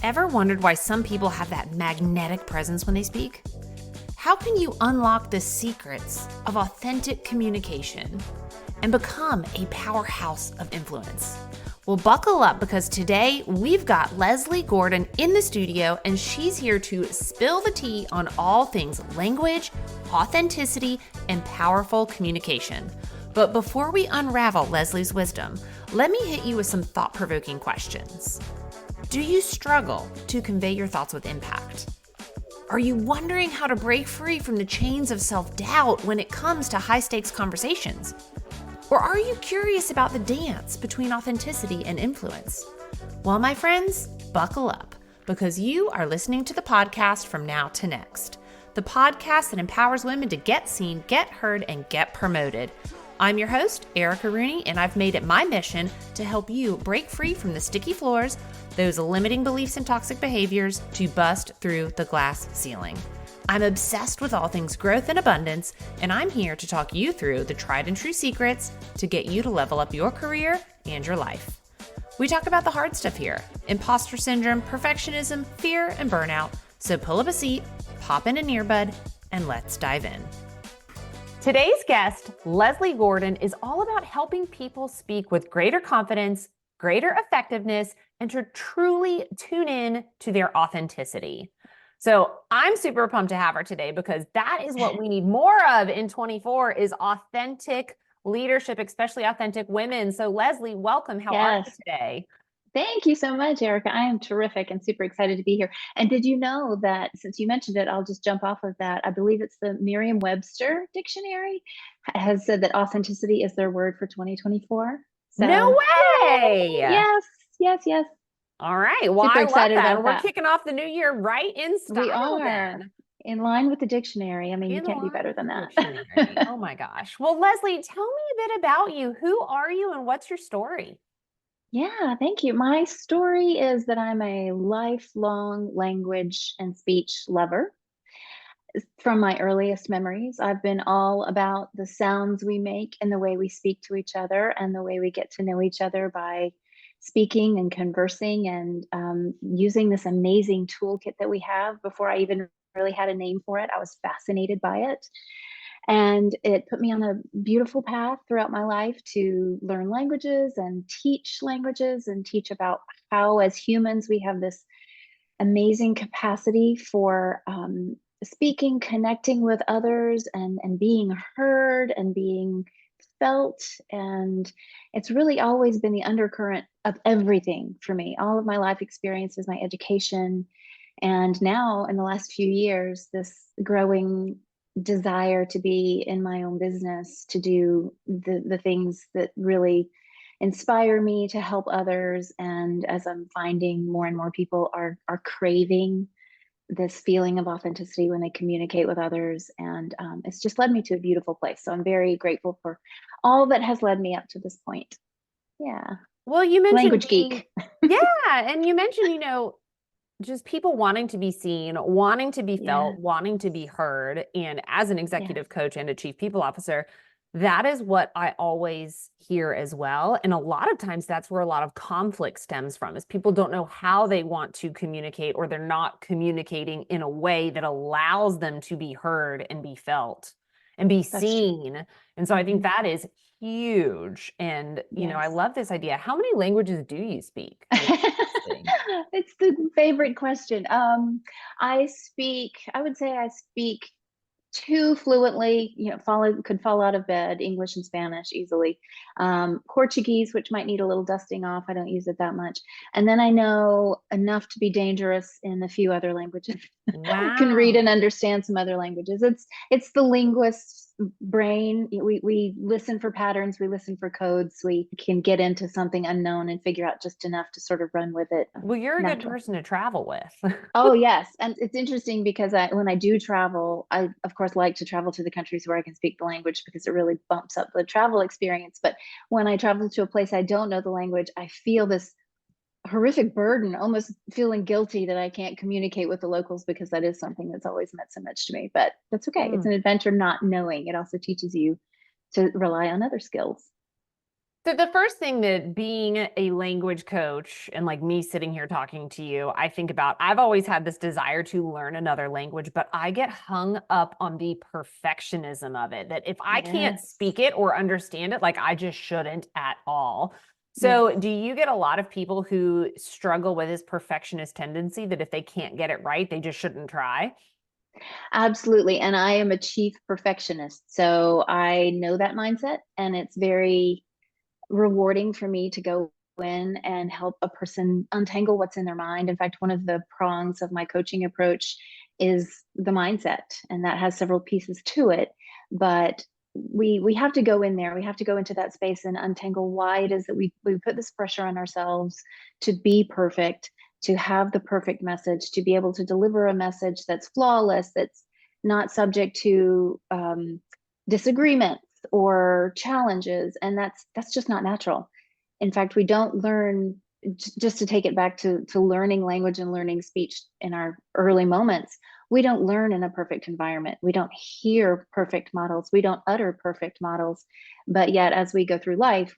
Ever wondered why some people have that magnetic presence when they speak? How can you unlock the secrets of authentic communication and become a powerhouse of influence? Well, buckle up because today we've got Leslie Gordon in the studio and she's here to spill the tea on all things language, authenticity, and powerful communication. But before we unravel Leslie's wisdom, let me hit you with some thought-provoking questions. Do you struggle to convey your thoughts with impact? Are you wondering how to break free from the chains of self-doubt when it comes to high-stakes conversations? Or are you curious about the dance between authenticity and influence? Well, my friends, buckle up because you are listening to the podcast From Now to Next, the podcast that empowers women to get seen, get heard, and get promoted. I'm your host, Erica Rooney, and I've made it my mission to help you break free from the sticky floors, those limiting beliefs and toxic behaviors to bust through the glass ceiling. I'm obsessed with all things growth and abundance, and I'm here to talk you through the tried and true secrets to get you to level up your career and your life. We talk about the hard stuff here: imposter syndrome, perfectionism, fear, and burnout. So pull up a seat, pop in an earbud, and let's dive in. Today's guest, Leslie Gordon, is all about helping people speak with greater confidence, greater effectiveness, and to truly tune in to their authenticity. So I'm super pumped to have her today because that is what we need more of in 24 is authentic leadership, especially authentic women. So Leslie, welcome. How are you today? Thank you so much, Erica. I am terrific and super excited to be here. And did you know that, since you mentioned it, I'll just jump off of that. I believe it's the Merriam-Webster dictionary has said that authenticity is their word for 2024. So, no way. Yes, yes, yes. All right. Well, super I love excited that. About We're that. Kicking off the new year right in style. We are. Then. In line with the dictionary. I mean, you can't do better than that. Oh my gosh. Well, Leslie, tell me a bit about you. Who are you and what's your story? Yeah, thank you. My story is that I'm a lifelong language and speech lover. From my earliest memories, I've been all about the sounds we make and the way we speak to each other and the way we get to know each other by speaking and conversing and using this amazing toolkit that we have. Before I even really had a name for it, I was fascinated by it. And it put me on a beautiful path throughout my life to learn languages and teach about how, as humans, we have this amazing capacity for speaking, connecting with others, and being heard and being felt. And it's really always been the undercurrent of everything for me. All of my life experiences, my education, and now in the last few years, this growing desire to be in my own business, to do the things that really inspire me to help others. And as I'm finding more and more people are craving this feeling of authenticity when they communicate with others. And it's just led me to a beautiful place. So I'm very grateful for all that has led me up to this point. Yeah. Well, you mentioned language geek. Yeah. And you mentioned, just people wanting to be seen, wanting to be felt, wanting to be heard. And as an executive coach and a chief people officer, that is what I always hear as well. And a lot of times that's where a lot of conflict stems from, is people don't know how they want to communicate, or they're not communicating in a way that allows them to be heard and be felt and be seen. And so I think that is huge. And, I love this idea. How many languages do you speak? It's the favorite question. I would say I speak two fluently, could fall out of bed, English and Spanish easily. Portuguese, which might need a little dusting off. I don't use it that much. And then I know enough to be dangerous in a few other languages. Wow. Can read and understand some other languages. It's the linguist's brain. We listen for patterns, we listen for codes, we can get into something unknown and figure out just enough to sort of run with it. Well, you're a good person to travel with. Oh, yes. And it's interesting because when I do travel, I, of course, like to travel to the countries where I can speak the language because it really bumps up the travel experience. But when I travel to a place I don't know the language, I feel this horrific burden, almost feeling guilty that I can't communicate with the locals, because that is something that's always meant so much to me. But that's okay. It's an adventure not knowing. It also teaches you to rely on other skills. So the first thing that being a language coach and like me sitting here talking to you, I think about, I've always had this desire to learn another language, but I get hung up on the perfectionism of it, that if I can't Yes. speak it or understand it, like I just shouldn't at all. Yes. So do you get a lot of people who struggle with this perfectionist tendency that if they can't get it right, they just shouldn't try? Absolutely. And I am a chief perfectionist. So I know that mindset, and it's very rewarding for me to go in and help a person untangle what's in their mind. In fact, one of the prongs of my coaching approach is the mindset, and that has several pieces to it. But we have to go in there. We have to go into that space and untangle why it is that we put this pressure on ourselves to be perfect, to have the perfect message, to be able to deliver a message that's flawless, that's not subject to disagreements or challenges, and that's just not natural. In fact, we don't learn, just to take it back to learning language and learning speech in our early moments, we don't learn in a perfect environment. We don't hear perfect models. We don't utter perfect models. But yet, as we go through life,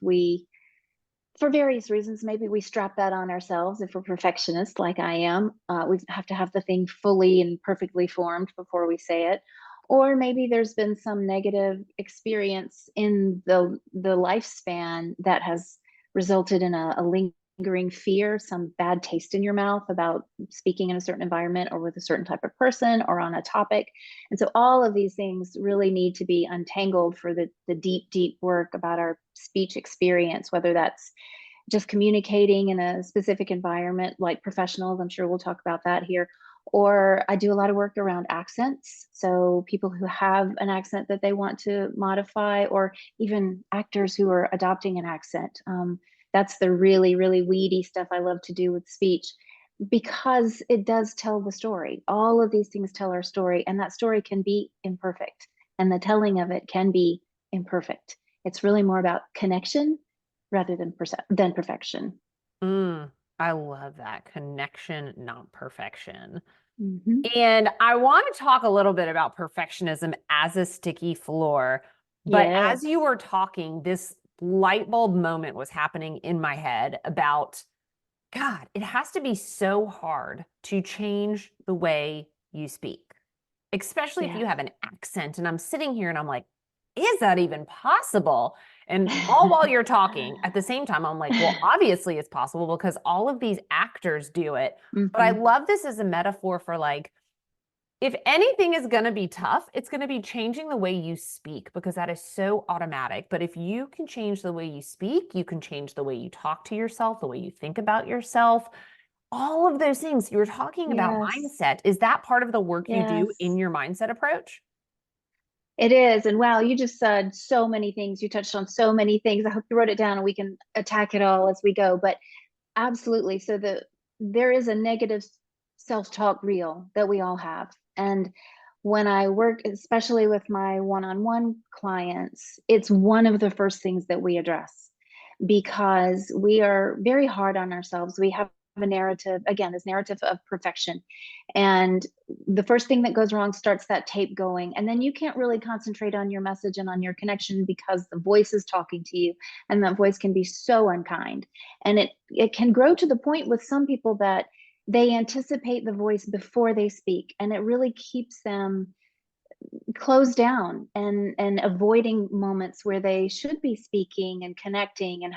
for various reasons, maybe we strap that on ourselves. If we're perfectionists like I am, we have to have the thing fully and perfectly formed before we say it. Or maybe there's been some negative experience in the lifespan that has resulted in a lingering fear, some bad taste in your mouth about speaking in a certain environment or with a certain type of person or on a topic. And so all of these things really need to be untangled for the deep, deep work about our speech experience, whether that's just communicating in a specific environment like professionals. I'm sure we'll talk about that here. Or I do a lot of work around accents. So people who have an accent that they want to modify, or even actors who are adopting an accent. That's the really, really weedy stuff I love to do with speech, because it does tell the story. All of these things tell our story, and that story can be imperfect, and the telling of it can be imperfect. It's really more about connection rather than perfection. Mm, I love that connection, not perfection. Hmm. And I want to talk a little bit about perfectionism as a sticky floor. But as you Yes. were talking, this light bulb moment was happening in my head about, God, it has to be so hard to change the way you speak, especially if you Yes. have an accent. And I'm sitting here and I'm like, is that even possible? And all while you're talking, at the same time, I'm like, well, obviously it's possible because all of these actors do it. But I Hmm. love this as a metaphor for like, if anything is going to be tough, it's going to be changing the way you speak because that is so automatic. But if you can change the way you speak, you can change the way you talk to yourself, the way you think about yourself, all of those things. You were talking about Yes. mindset. Is that part of the work you do in Yes. your mindset approach? It is. And wow, you just said so many things. You touched on so many things. I hope you wrote it down and we can attack it all as we go. But absolutely. So there is a negative self-talk reel that we all have. And when I work, especially with my one-on-one clients, it's one of the first things that we address, because we are very hard on ourselves. We have a narrative, again, this narrative of perfection. And the first thing that goes wrong starts that tape going. And then you can't really concentrate on your message and on your connection because the voice is talking to you. And that voice can be so unkind. And it can grow to the point with some people that they anticipate the voice before they speak. And it really keeps them closed down and avoiding moments where they should be speaking and connecting and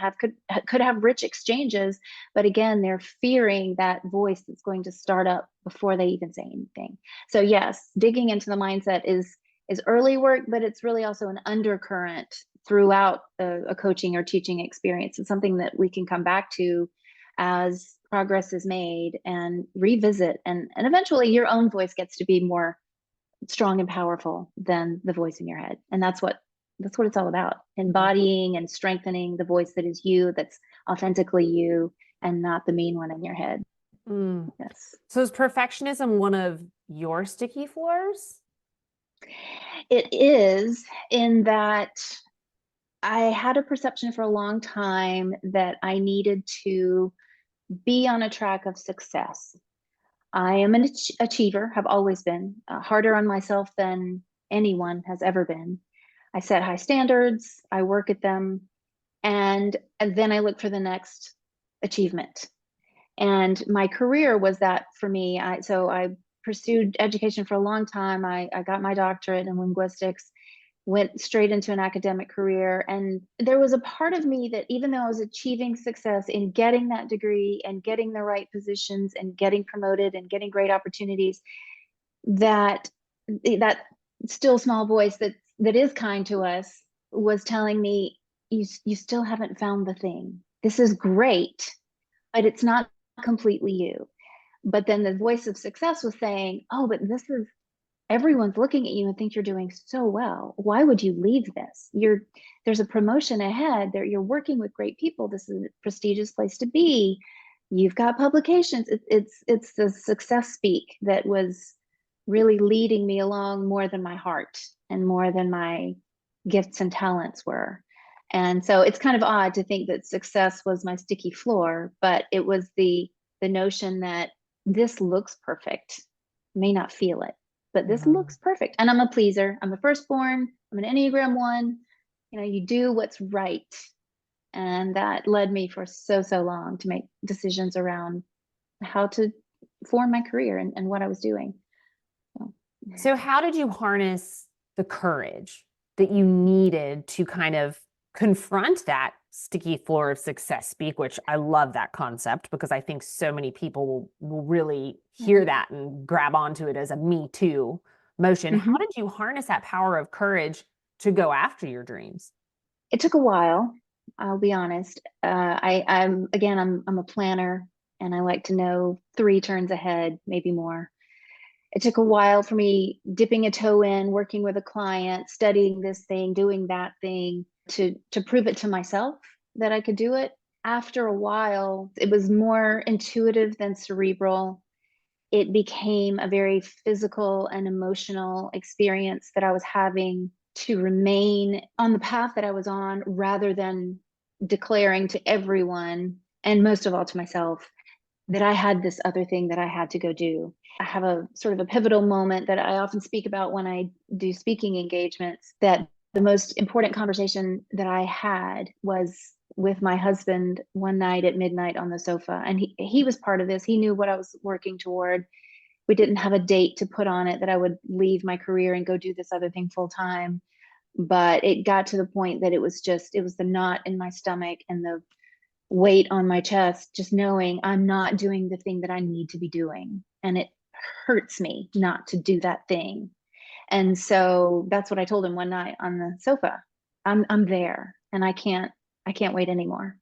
could have rich exchanges, but again they're fearing that voice that's going to start up before they even say anything. So yes, digging into the mindset is early work, but it's really also an undercurrent throughout a coaching or teaching experience. It's something that we can come back to as progress is made and revisit, and eventually your own voice gets to be more strong and powerful than the voice in your head. And that's what it's all about: embodying and strengthening the voice that is you, that's authentically you, and not the mean one in your head. Mm. Yes. So is perfectionism one of your sticky floors? It is, in that I had a perception for a long time that I needed to be on a track of success. I am an achiever, have always been, harder on myself than anyone has ever been. I set high standards, I work at them, And then I look for the next achievement. And my career was that for me. So I pursued education for a long time. I got my doctorate in linguistics, went straight into an academic career. And there was a part of me that, even though I was achieving success in getting that degree and getting the right positions and getting promoted and getting great opportunities, that that still small voice that is kind to us was telling me, you still haven't found the thing. This is great, but it's not completely you. But then the voice of success was saying, oh, but this is, everyone's looking at you and think you're doing so well. Why would you leave this? There's a promotion ahead there. You're working with great people. This is a prestigious place to be. You've got publications. It's the success speak that was really leading me along more than my heart and more than my gifts and talents were. And so it's kind of odd to think that success was my sticky floor, but it was the notion that this looks perfect. May not feel it, but this Mhm. looks perfect. And I'm a pleaser. I'm a firstborn. I'm an Enneagram 1. You do what's right. And that led me for so long to make decisions around how to form my career and what I was doing. So, So, how did you harness the courage that you needed to kind of confront that sticky floor of success speak, which I love that concept because I think so many people will really yeah. hear that and grab onto it as a me too motion. How Hmm. did you harness that power of courage to go after your dreams? It took a while. I'll be honest. I'm a planner, and I like to know 3 turns ahead, maybe more. It took a while for me dipping a toe in, working with a client, studying this thing, doing that thing to prove it to myself that I could do it. After a while, it was more intuitive than cerebral. It became a very physical and emotional experience that I was having to remain on the path that I was on rather than declaring to everyone, and most of all to myself, that I had this other thing that I had to go do. I have a sort of a pivotal moment that I often speak about when I do speaking engagements, that the most important conversation that I had was with my husband one night at midnight on the sofa. And he was part of this. He knew what I was working toward. We didn't have a date to put on it that I would leave my career and go do this other thing full time. But it got to the point that it was the knot in my stomach and the weight on my chest, just knowing I'm not doing the thing that I need to be doing. And it hurts me not to do that thing. And so that's what I told him one night on the sofa. I'm there and I can't wait anymore.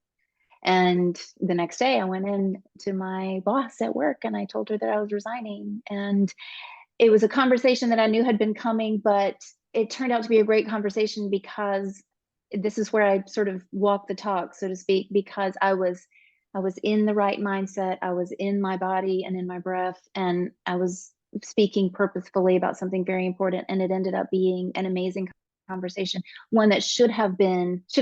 And the next day I went in to my boss at work and I told her that I was resigning. And it was a conversation that I knew had been coming, but it turned out to be a great conversation because this is where I sort of walk the talk, so to speak, because I was in the right mindset, I was in my body and in my breath, and I was speaking purposefully about something very important, and it ended up being an amazing conversation, one that should have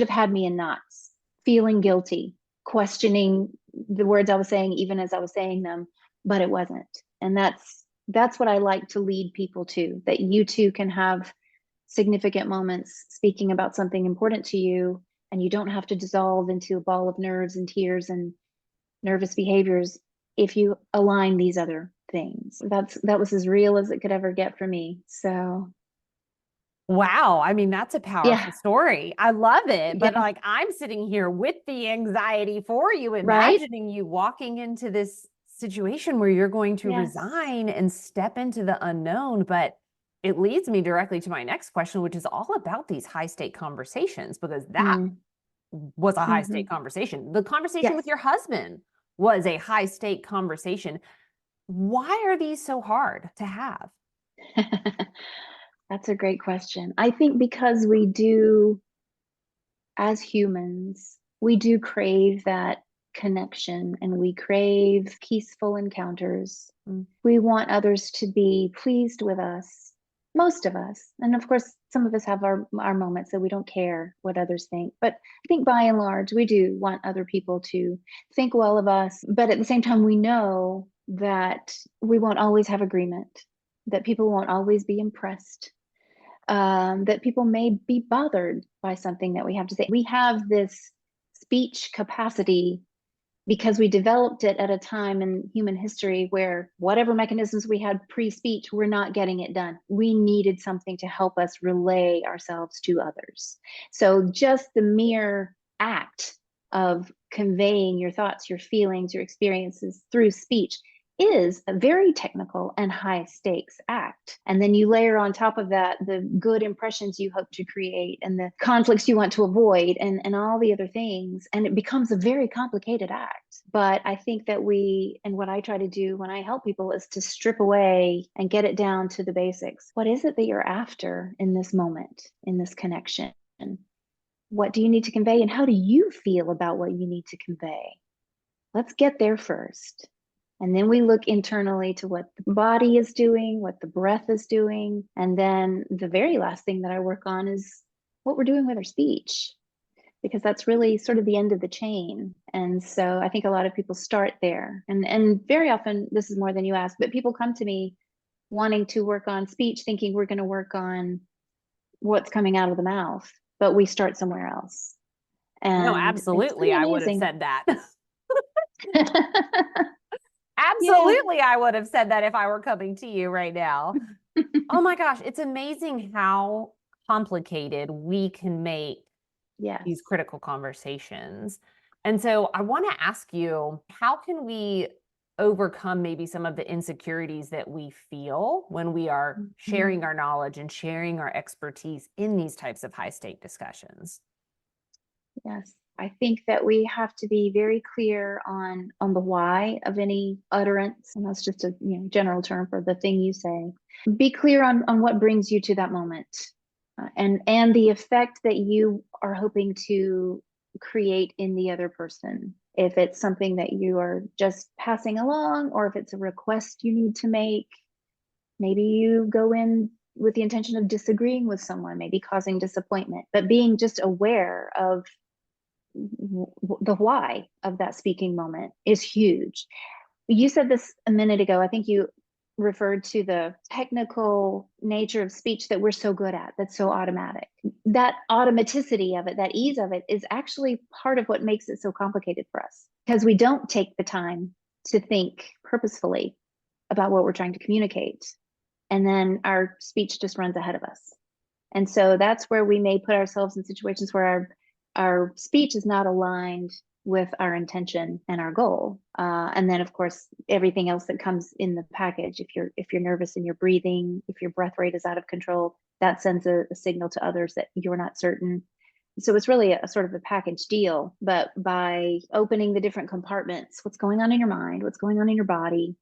had me in knots, feeling guilty, questioning the words I was saying even as I was saying them, but it wasn't. And that's what I like to lead people to, that you too can have significant moments speaking about something important to you, and you don't have to dissolve into a ball of nerves and tears and nervous behaviors if you align these other things. That was as real as it could ever get for me. So Wow. I mean, that's a yeah, powerful story. I love it. But yeah, like, I'm sitting here with the anxiety for you, right? imagining you walking into this situation where you're going to Yes. resign and step into the unknown. But it leads me directly to my next question, which is all about these high stake conversations, because that Mm, was a high stake hmm. conversation. The conversation Yes. with your husband was a high stake conversation. Why are these so hard to have? That's a great question. I think because we do, as humans, we do crave that connection and we crave peaceful encounters. Mm. We want others to be pleased with us, most of us. And of course, some of us have our moments that we don't care what others think. But I think by and large, we do want other people to think well of us. But at the same time, we know that we won't always have agreement, that people won't always be impressed, that people may be bothered by something that we have to say. We have this speech capacity because we developed it at a time in human history where whatever mechanisms we had pre-speech, we're not getting it done. We needed something to help us relay ourselves to others. So just the mere act of conveying your thoughts, your feelings, your experiences through speech is a very technical and high stakes act. And then you layer on top of that the good impressions you hope to create and the conflicts you want to avoid and all the other things. And it becomes a very complicated act. But I think that and what I try to do when I help people is to strip away and get it down to the basics. What is it that you're after in this moment, in this connection? What do you need to convey? And how do you feel about what you need to convey? Let's get there first. And then we look internally to what the body is doing, what the breath is doing. And then the very last thing that I work on is what we're doing with our speech, because that's really sort of the end of the chain. And so I think a lot of people start there. And very often, this is more than you ask, but people come to me wanting to work on speech, thinking we're going to work on what's coming out of the mouth, but we start somewhere else. No, And it's absolutely. pretty I would have amazing. said that. Absolutely, I would have said that if I were coming to you right now. Oh my gosh, it's amazing how complicated we can make Yes. these critical conversations. And so I want to ask you, how can we overcome maybe some of the insecurities that we feel when we are sharing our knowledge and sharing our expertise in these types of high stake discussions? Yes. I think that we have to be very clear on the why of any utterance. And that's just a general term for the thing you say. Be clear on what brings you to that moment, and the effect that you are hoping to create in the other person. If it's something that you are just passing along, or if it's a request you need to make, maybe you go in with the intention of disagreeing with someone, maybe causing disappointment, but being just aware of the why of that speaking moment is huge. You said this a minute ago. I think you referred to the technical nature of speech that we're so good at, that's so automatic. That automaticity of it, that ease of it, is actually part of what makes it so complicated for us, because we don't take the time to think purposefully about what we're trying to communicate. And then our speech just runs ahead of us. And so that's where we may put ourselves in situations where our speech is not aligned with our intention and our goal. And then, of course, everything else that comes in the package. If you're nervous in your breathing, if your breath rate is out of control, that sends a signal to others that you're not certain. So it's really a sort of a package deal. But by opening the different compartments, what's going on in your mind, what's going on in your body,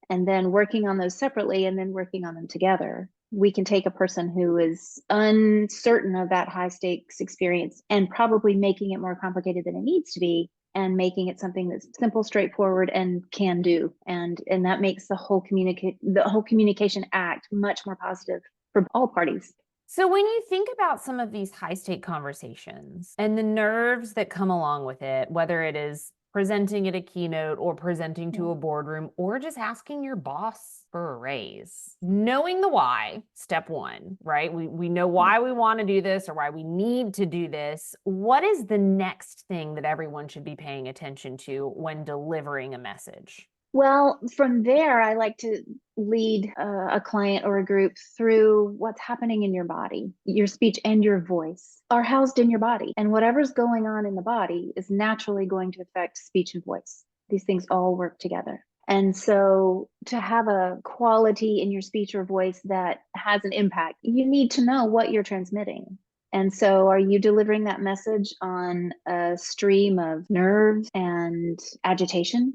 and then working on those separately and then working on them together, we can take a person who is uncertain of that high stakes experience and probably making it more complicated than it needs to be, and making it something that's simple, straightforward, and can do. And that makes the whole communication act much more positive for all parties. So when you think about some of these high stake conversations and the nerves that come along with it, whether it is presenting at a keynote or presenting to a boardroom or just asking your boss for a raise, knowing the why, step one, right? We know why we want to do this or why we need to do this. What is the next thing that everyone should be paying attention to when delivering a message? Well, from there, I like to lead a client or a group through what's happening in your body. Your speech and your voice are housed in your body, and whatever's going on in the body is naturally going to affect speech and voice. These things all work together. And so to have a quality in your speech or voice that has an impact, you need to know what you're transmitting. And so are you delivering that message on a stream of nerves and agitation?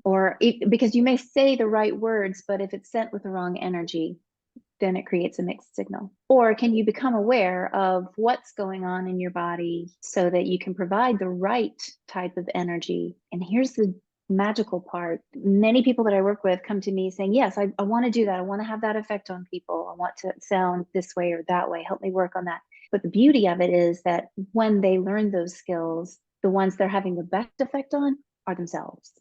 Because you may say the right words, but if it's sent with the wrong energy, then it creates a mixed signal. Or can you become aware of what's going on in your body so that you can provide the right type of energy? And here's the magical part. Many people that I work with come to me saying, yes, I want to do that. I want to have that effect on people. I want to sound this way or that way. Help me work on that. But the beauty of it is that when they learn those skills, the ones they're having the best effect on are themselves,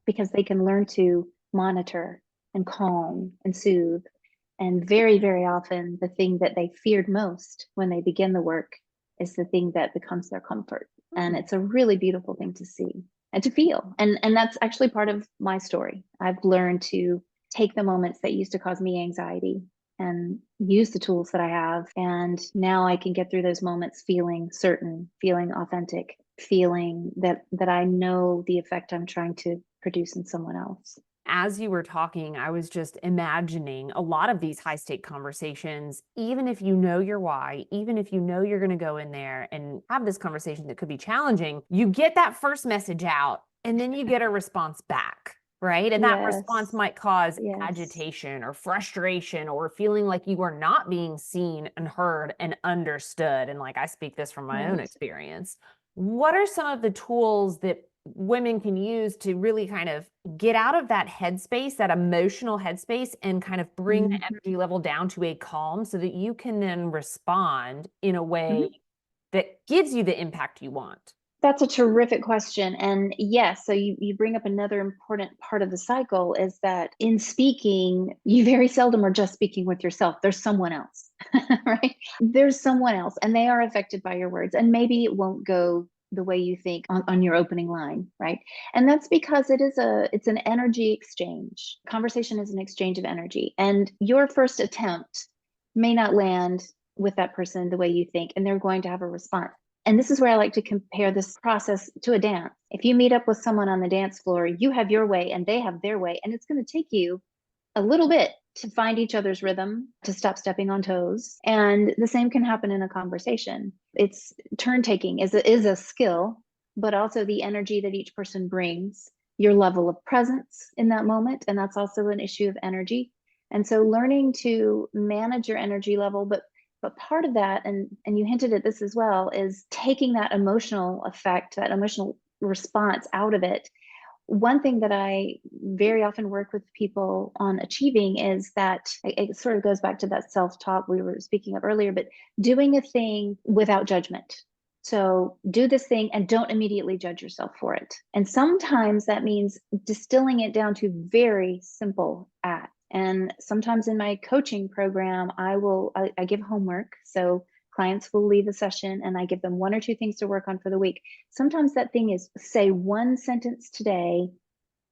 because they can learn to monitor and calm and soothe. And very, very often, the thing that they feared most when they begin the work is the thing that becomes their comfort. And it's a really beautiful thing to see and to feel. And that's actually part of my story. I've learned to take the moments that used to cause me anxiety and use the tools that I have. And now I can get through those moments feeling certain, feeling authentic, feeling that I know the effect I'm trying to produce in someone else. As you were talking, I was just imagining a lot of these high stake conversations, even if you know your why, even if you know you're going to go in there and have this conversation that could be challenging, you get that first message out and then you get a response back, right? And that response Yes. might cause Yes. agitation or frustration or feeling like you are not being seen and heard and understood. And like I speak this from my own Right. experience. What are some of the tools that women can use to really kind of get out of that headspace, that emotional headspace, and kind of bring the Mhm. energy level down to a calm so that you can then respond in a way Mhm. that gives you the impact you want? That's a terrific question. And yes, so you bring up another important part of the cycle is that in speaking, you very seldom are just speaking with yourself. There's someone else, right? There's someone else, and they are affected by your words. And maybe it won't go the way you think on your opening line, right? And that's because it's an energy exchange. Conversation is an exchange of energy. And your first attempt may not land with that person the way you think, and they're going to have a response. And this is where I like to compare this process to a dance. If you meet up with someone on the dance floor, you have your way and they have their way, and it's going to take you a little bit to find each other's rhythm, to stop stepping on toes. And the same can happen in a conversation. It's turn taking is a skill, but also the energy that each person brings, your level of presence in that moment. And that's also an issue of energy. And so learning to manage your energy level, but part of that, and you hinted at this as well, is taking that emotional effect, that emotional response out of it. One thing that I very often work with people on achieving is that it sort of goes back to that self-talk we were speaking of earlier, but doing a thing without judgment. So do this thing and don't immediately judge yourself for it. And sometimes that means distilling it down to very simple acts. And sometimes in my coaching program, I give homework. So clients will leave a session and I give them one or two things to work on for the week. Sometimes that thing is say one sentence today,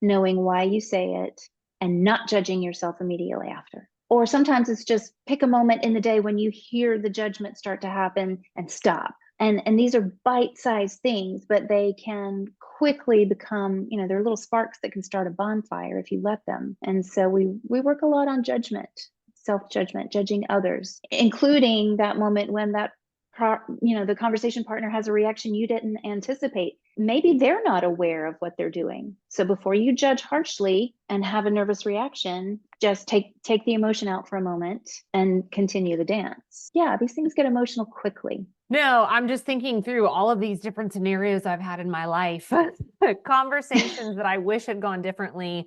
knowing why you say it and not judging yourself immediately after. Or sometimes it's just pick a moment in the day when you hear the judgment start to happen and stop. And these are bite-sized things, but they can quickly become, they're little sparks that can start a bonfire if you let them. And so we work a lot on judgment, self-judgment, judging others, including that moment when the conversation partner has a reaction you didn't anticipate. Maybe they're not aware of what they're doing. So before you judge harshly and have a nervous reaction, just take the emotion out for a moment and continue the dance. Yeah, these things get emotional quickly. No, I'm just thinking through all of these different scenarios I've had in my life, conversations that I wish had gone differently,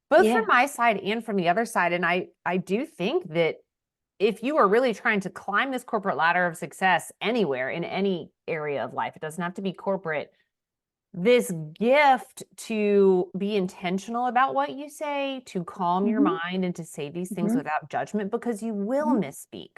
both from Yeah. my side and from the other side. And I do think that if you are really trying to climb this corporate ladder of success anywhere in any area of life, it doesn't have to be corporate, this gift to be intentional about what you say, to calm your Mm-hmm. mind and to say these things Mm-hmm. without judgment, because you will Mm-hmm. misspeak.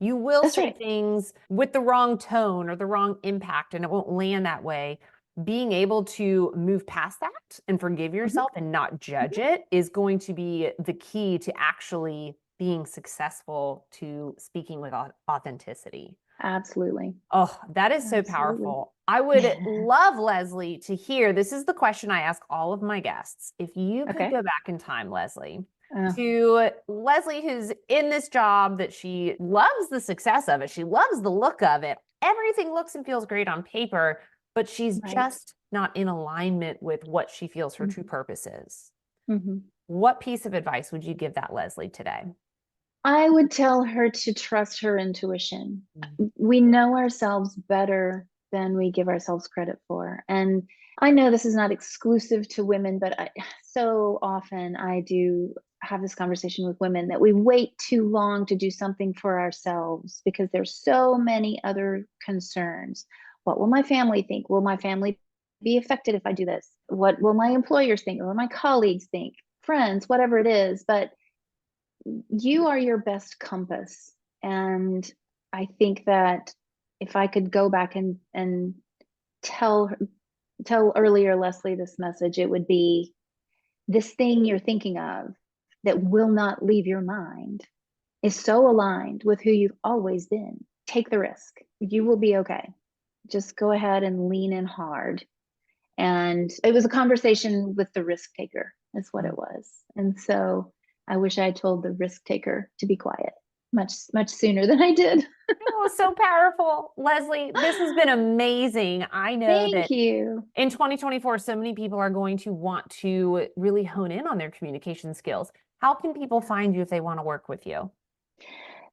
You will That's say right. things with the wrong tone or the wrong impact, and it won't land that way. Being able to move past that and forgive Mm-hmm. yourself and not judge it is going to be the key to actually being successful to speaking with authenticity. Absolutely. Oh, that is so Absolutely. powerful. I would love, Leslie, to hear, this is the question I ask all of my guests. If you could Okay. go back in time, Leslie, Uh, to Leslie who's in this job that she loves the success of it, she loves the look of it. Everything looks and feels great on paper, but she's right. just not in alignment with what she feels her true Mm-hmm. purpose is. Mm-hmm. What piece of advice would you give that Leslie today? I would tell her to trust her intuition. We know ourselves better than we give ourselves credit for. And I know this is not exclusive to women, but so often I do have this conversation with women that we wait too long to do something for ourselves because there's so many other concerns. What will my family think? Will my family be affected if I do this? What will my employers think? Or will my colleagues think? Friends, whatever it is. But you are your best compass. And I think that if I could go back and tell tell earlier Leslie this message, it would be, this thing you're thinking of that will not leave your mind is so aligned with who you've always been. Take the risk. You will be okay. Just go ahead and lean in hard. And it was a conversation with the risk taker, is what it was. And so I wish I told the risk taker to be quiet much sooner than I did. Oh, so powerful. Leslie, this has been amazing. I know Thank that you. in 2024, so many people are going to want to really hone in on their communication skills. How can people find you if they want to work with you?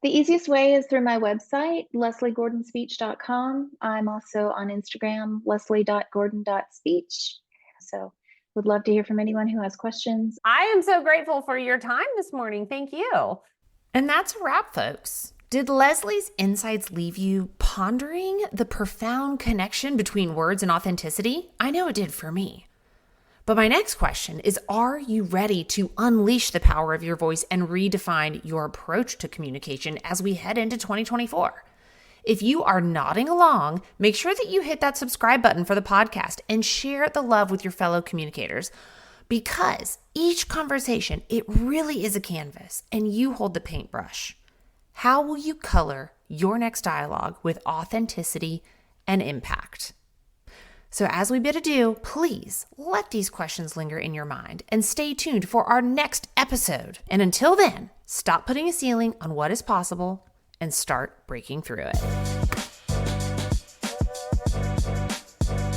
The easiest way is through my website, lesliegordonspeech.com. I'm also on Instagram, leslie.gordon.speech. So would love to hear from anyone who has questions. I am so grateful for your time this morning. Thank you. And that's a wrap, folks. Did Leslie's insights leave you pondering the profound connection between words and authenticity? I know it did for me. But my next question is, are you ready to unleash the power of your voice and redefine your approach to communication as we head into 2024? If you are nodding along, make sure that you hit that subscribe button for the podcast and share the love with your fellow communicators, because each conversation, it really is a canvas and you hold the paintbrush. How will you color your next dialogue with authenticity and impact? So as we bid adieu, please let these questions linger in your mind and stay tuned for our next episode. And until then, stop putting a ceiling on what is possible and start breaking through it.